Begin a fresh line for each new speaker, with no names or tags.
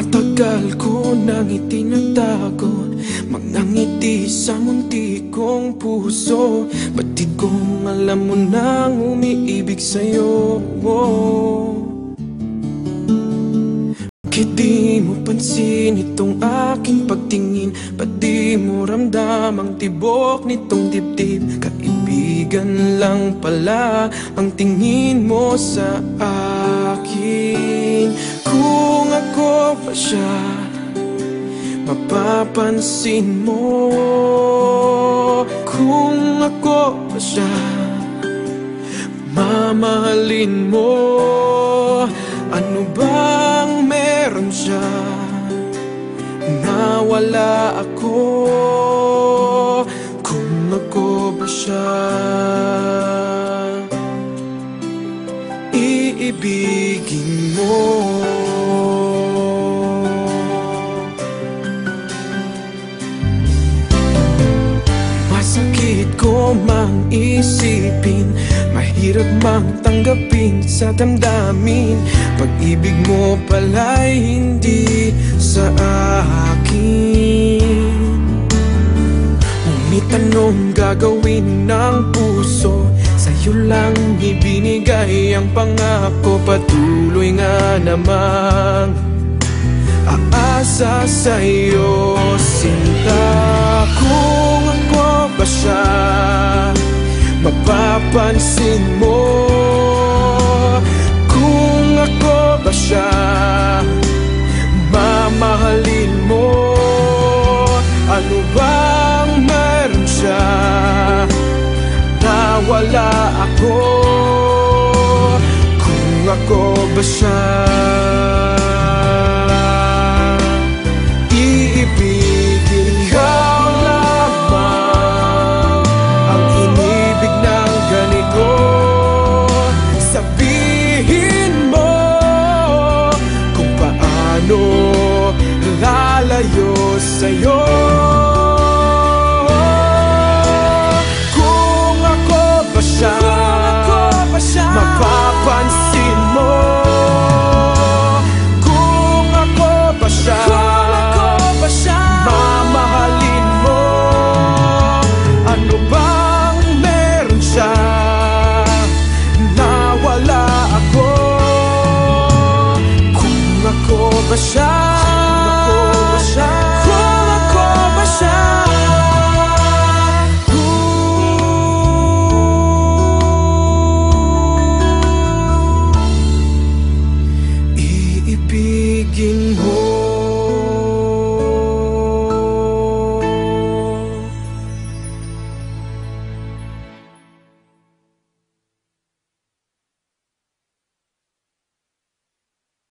Matagal ko nang itinatago mga ngiti sa munti kong puso. Batid kong alam mo nang umiibig sa'yo. Bakit di mo pansin itong aking pagtingin? Ba't di mo ramdam ang tibok nitong dibdib? Kaibigan lang pala ang tingin mo sa akin. Kung ako pa siya, mapapansin mo. Kung ako pa siya, mamahalin mo. Ano bang meron siya na wala ako? Kung ako ba siya, iibigin mo. Masakit ko mang isipin, mahirap mang tanggapin sa damdamin. Pag-ibig mo pala'y hindi sa akin. Ngunit anong gagawin ng puso? Sa'yo lang ibinigay ang pangako. Patuloy nga namang aasa sa'yo, sinta. Kung ako ba siya, mapapansin mo. Kung ako ba siya, mamahalin mo. Ano bang meron siya na wala ako? Kung ako ba siya, iibigin ikaw lamang ang inibig ng ganito. Sabihin mo kung paano lalayo sa'yo. Kung ako ba siya, mapapansin mo. Kung ako ba siya, mamahalin mo. Ano bang meron siya na wala ako? Kung ako ba siya,